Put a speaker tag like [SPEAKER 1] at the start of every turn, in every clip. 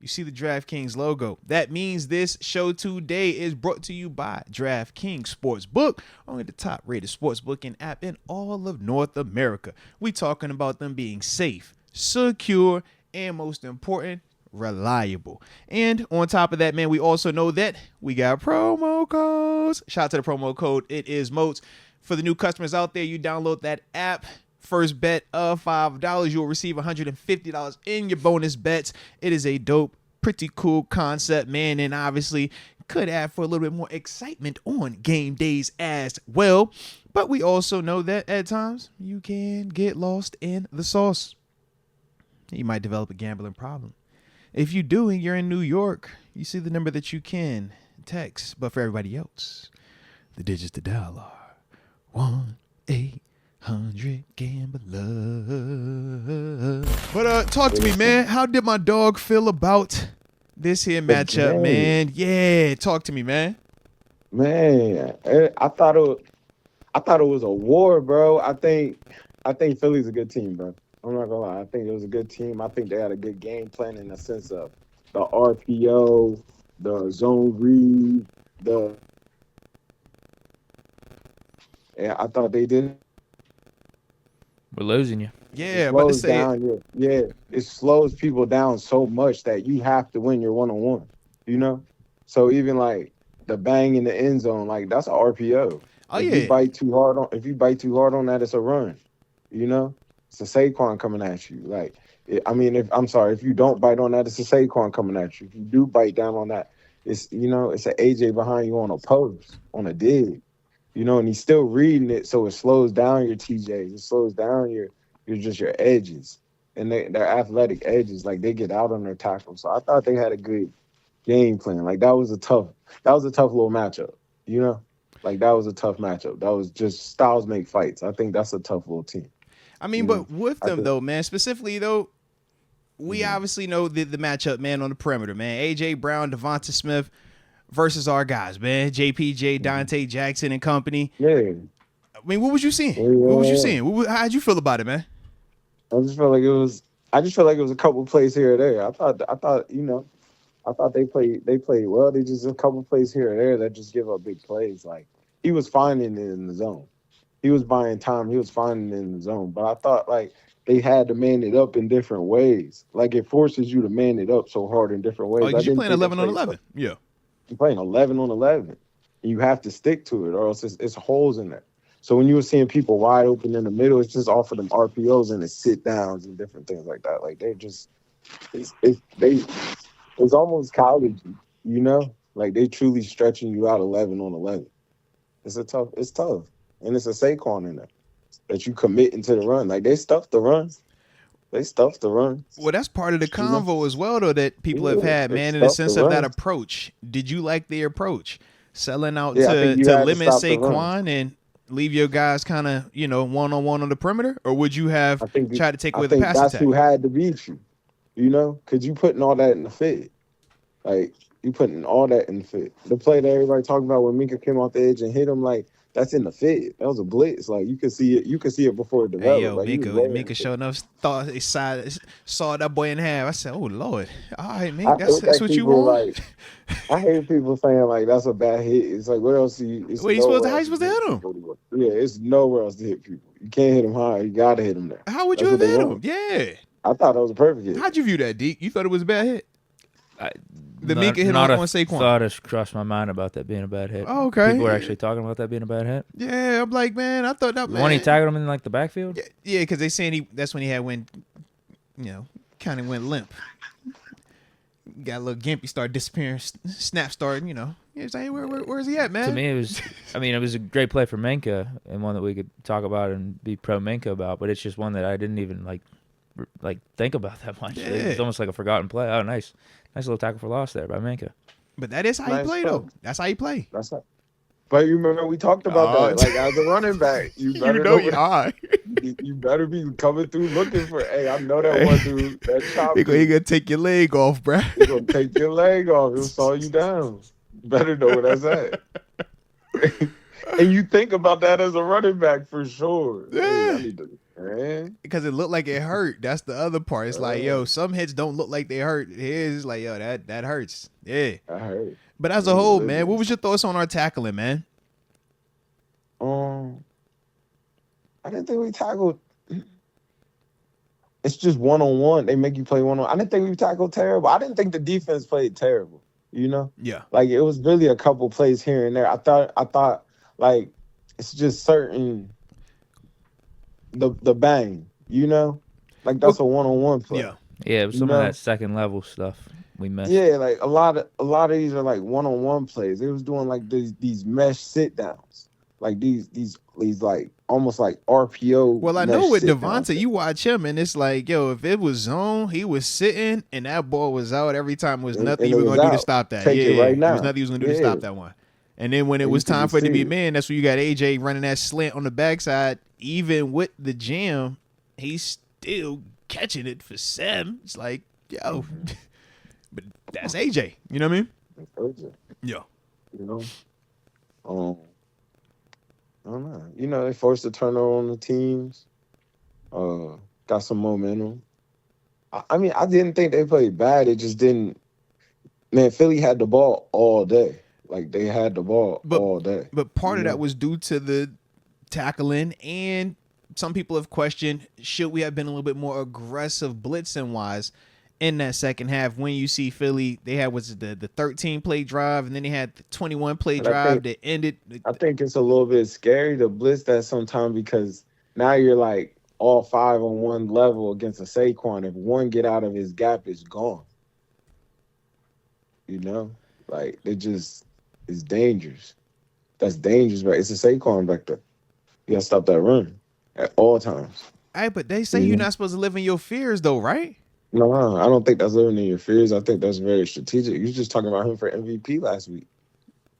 [SPEAKER 1] You see the DraftKings logo. That means this show today is brought to you by DraftKings Sportsbook, only the top rated sportsbooking app in all of North America. We talking about them being safe, secure, and most important, reliable. And on top of that, man, we also know that we got promo codes. Shout out to the promo code. It is MOATS. For the new customers out there, you download that app. First bet of $5, you'll receive $150 in your bonus bets. It is a dope, pretty cool concept, man, and obviously could add for a little bit more excitement on game days as well. But we also know that at times you can get lost in the sauce. You might develop a gambling problem. If you do and you're in New York, you see the number that you can text. But for everybody else, the digits to dial are 1-800 Gambler. But talk to me, man. How did my dog feel about this here matchup, man? Yeah, talk to me, man.
[SPEAKER 2] Man, I thought it was a war, bro. I think Philly's a good team, bro. I'm not gonna lie. I think it was a good team. I think they had a good game plan in the sense of the RPO, the zone read, and I thought they did.
[SPEAKER 3] We're losing you.
[SPEAKER 1] Yeah, I'm about to say
[SPEAKER 2] down, it slows people down so much that you have to win your one-on-one, you know? So even like the bang in the end zone, like that's an RPO. If you bite too hard on that, it's a run, you know? It's a Saquon coming at you. Like, if you don't bite on that, it's a Saquon coming at you. If you do bite down on that, it's an AJ behind you on a post, on a dig. You know, and he's still reading it, so it slows down your TJs. It slows down your edges, and their athletic edges. Like they get out on their tackles. So I thought they had a good game plan. Like that was a tough little matchup. You know, like that was a tough matchup. That was just styles make fights. I think that's a tough little team.
[SPEAKER 1] I mean, but with them though, man, specifically though, we obviously know the matchup, man, on the perimeter, man. AJ Brown, Devonta Smith versus our guys, man. JPJ, Dante Jackson and company.
[SPEAKER 2] Yeah.
[SPEAKER 1] I mean, what was you seeing? What was you seeing? How'd you feel about it, man?
[SPEAKER 2] I just felt like it was a couple plays here or there. I thought they played well. They just a couple plays here or there that just give up big plays. Like he was finding it in the zone. He was buying time. He was finding it in the zone. But I thought like they had to man it up in different ways. Like it forces you to man it up so hard in different ways.
[SPEAKER 1] Oh, because you're playing 11 on 11. Yeah.
[SPEAKER 2] You're playing 11 on 11. And you have to stick to it or else it's holes in there. So when you were seeing people wide open in the middle, it's just off of them RPOs and the sit downs and different things like that. Like they're just, it's almost college, you know? Like they truly stretching you out 11 on 11. It's tough. And it's a Saquon in there that you commit into the run. Like they stuffed the run. Well,
[SPEAKER 1] that's part of the convo as well, though, that people have had, man, in the sense of that approach. Did you like the approach? Selling out to limit Saquon and leave your guys kind of, one-on-one on the perimeter? Or would you have tried to take away the pass attack?
[SPEAKER 2] That's who had to beat you, you know? Because you putting all that in the fit. Like, you putting all that in the fit. The play that everybody talking about when Minka came off the edge and hit him, like, that's in the fit. That was a blitz. Like you could see it. You could see it before it developed.
[SPEAKER 1] Hey,
[SPEAKER 2] yo,
[SPEAKER 1] like, Minka showing up, saw that boy in half. I said, "Oh Lord, all right, man, that's what you want."
[SPEAKER 2] Like, I hate people saying like that's a bad hit. It's like what else?
[SPEAKER 1] How you supposed to hit him?
[SPEAKER 2] Yeah, it's nowhere else to hit people. You can't hit him high. You gotta hit him there.
[SPEAKER 1] How would you have hit him? Yeah,
[SPEAKER 2] I thought that was a perfect hit.
[SPEAKER 1] How'd you view that, Deke? You thought it was a bad hit? The Minka hit on Saquon.
[SPEAKER 3] Thought has crossed my mind about that being a bad hit.
[SPEAKER 1] Oh, okay.
[SPEAKER 3] People are actually talking about that being a bad hit.
[SPEAKER 1] Yeah, I'm like, man, I thought that.
[SPEAKER 3] When he tackled him in like the backfield.
[SPEAKER 1] Yeah, because they saying that's when he had kind of went limp. Got a little gimpy, started disappearing. Snap started, He's like, hey, where's he at, man?
[SPEAKER 3] To me, it was a great play for Minka and one that we could talk about and be pro Minka about. But it's just one that I didn't even like think about that much. Yeah. It's almost like a forgotten play. Oh, nice little tackle for loss there by Minka.
[SPEAKER 1] But that is how you play, though. That's how you play.
[SPEAKER 2] That's how. But you remember we talked about that. Like as a running back, you better
[SPEAKER 1] you're high.
[SPEAKER 2] You better be coming through looking for. Hey, I know that one dude. That chop.
[SPEAKER 1] He gonna take your leg off, bro.
[SPEAKER 2] He gonna take your leg off. He'll saw you down. You better know where that's at. And you think about that as a running back for sure.
[SPEAKER 1] Yeah. because it looked like it hurt. That's the other part. It's like, yo, some hits don't look like they hurt. It's like, yo, that hurts. Yeah.
[SPEAKER 2] That hurt.
[SPEAKER 1] But as a whole, man, what was your thoughts on our tackling, man?
[SPEAKER 2] I didn't think we tackled. It's just one-on-one. They make you play one-on-one. I didn't think we tackled terrible. I didn't think the defense played terrible, you know?
[SPEAKER 1] Yeah.
[SPEAKER 2] Like, it was really a couple plays here and there. I thought, like, it's just certain the bang, you know? Like, that's a one-on-one play.
[SPEAKER 1] Yeah.
[SPEAKER 3] Yeah, it was some of that second level stuff we missed.
[SPEAKER 2] Yeah, like a lot of these are like one-on-one plays. They was doing like these mesh sit downs. Like these like almost like RPO.
[SPEAKER 1] Well, I know with Devonta, you watch him and it's like, yo, if it was zone, he was sitting and that ball was out every time. It was nothing he was gonna do to stop that.
[SPEAKER 2] Take it right now.
[SPEAKER 1] There was nothing he was gonna do to stop that one. And then when it was time for it to be man, that's when you got AJ running that slant on the backside. Even with the jam, he's still catching it for 7. It's like, yo, but that's AJ. You know what I mean?
[SPEAKER 2] AJ.
[SPEAKER 1] Yeah.
[SPEAKER 2] You know? I don't know. You know, they forced a turnover on the teams. Got some momentum. I mean, I didn't think they played bad. It just didn't. Man, Philly had the ball all day. Like, they had the ball all day.
[SPEAKER 1] But part of that was due to the tackling, and some people have questioned, should we have been a little bit more aggressive blitzing-wise in that second half? When you see Philly, they had the 13-play drive, and then they had the 21-play drive that ended.
[SPEAKER 2] I think it's a little bit scary to blitz that sometimes because now you're like all 5 on one level against a Saquon. If one get out of his gap, it's gone. You know? Like, it just is dangerous. That's dangerous, but it's a Saquon vector. You got to stop that run at all times.
[SPEAKER 1] Hey, but they say you're not supposed to live in your fears, though, right?
[SPEAKER 2] No, I don't think that's living in your fears. I think that's very strategic. You was just talking about him for MVP last week.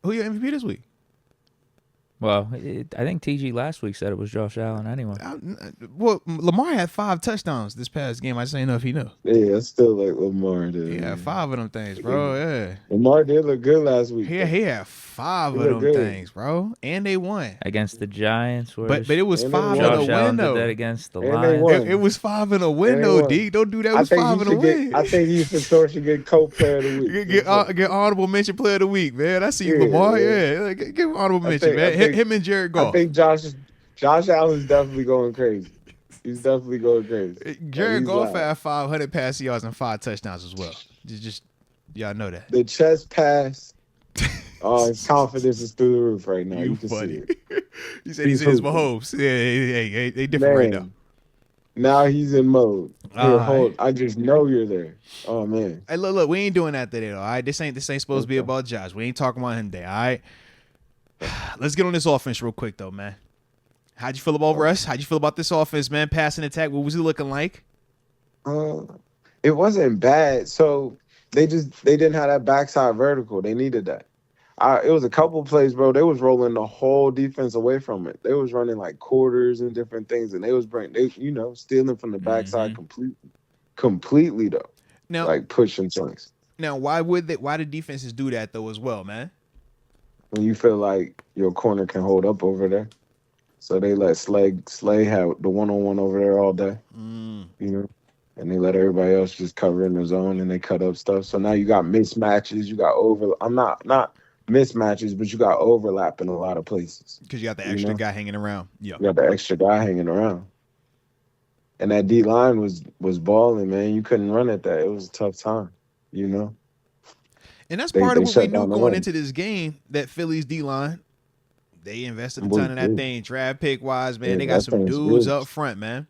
[SPEAKER 1] Who your MVP this week?
[SPEAKER 3] Well, I think TG last week said it was Josh Allen anyway.
[SPEAKER 1] Well, Lamar had 5 touchdowns this past game. I just ain't know if he knew.
[SPEAKER 2] Yeah, it's still like Lamar did.
[SPEAKER 1] Yeah, 5 of them things, bro. Yeah.
[SPEAKER 2] Lamar did look good last week.
[SPEAKER 1] Yeah, he had 5 of them things, bro. And they won.
[SPEAKER 3] Against the Giants.
[SPEAKER 1] But it was 5 in
[SPEAKER 3] Josh
[SPEAKER 1] a
[SPEAKER 3] Allen
[SPEAKER 1] win, though.
[SPEAKER 3] did that against the Lions.
[SPEAKER 1] It was 5 in a win, though, Deke. Don't do that. It was 5 in a win.
[SPEAKER 2] I think he for sure should get co-player of the week.
[SPEAKER 1] Get honorable mention player of the week, man. I see you, Lamar. Yeah. Give honorable mention, man. Him and Jared Goff.
[SPEAKER 2] I think Josh Allen's definitely going crazy. He's definitely going crazy.
[SPEAKER 1] Jared Goff had 500 passing yards and 5 touchdowns as well. Just y'all know that.
[SPEAKER 2] The chest pass. His confidence is through the roof right now. You can
[SPEAKER 1] funny.
[SPEAKER 2] see it.
[SPEAKER 1] He said he's in his Mahomes. Yeah, they different right now.
[SPEAKER 2] Now he's in mode. Hold. I just know you're there. Oh man.
[SPEAKER 1] Hey, look, we ain't doing that today, though. All right, this ain't supposed to be about Josh. We ain't talking about him today. All right. Let's get on this offense real quick, though, man. How'd you feel about Russ? How'd you feel about this offense, man? Passing attack, what was it looking like?
[SPEAKER 2] It wasn't bad. So they didn't have that backside vertical. They needed that. It was a couple plays, bro. They was rolling the whole defense away from it. They was running like quarters and different things, and they was stealing from the backside completely though.
[SPEAKER 1] Now,
[SPEAKER 2] like pushing things.
[SPEAKER 1] Now, why do defenses do that though as well, man?
[SPEAKER 2] When you feel like your corner can hold up over there. So they let Slay have the one-on-one over there all day, you know, and they let everybody else just cover in the zone and they cut up stuff. So now you got mismatches, you got I'm not mismatches, but you got overlap in a lot of places.
[SPEAKER 1] Because you got the extra guy hanging around. Yeah,
[SPEAKER 2] you got the extra guy hanging around. And that D-line was balling, man. You couldn't run at that. It was a tough time, you know.
[SPEAKER 1] And that's part of what we knew going into this game, that Philly's D-line, they invested a ton in that thing. Draft pick-wise, man, they got some dudes up front, man.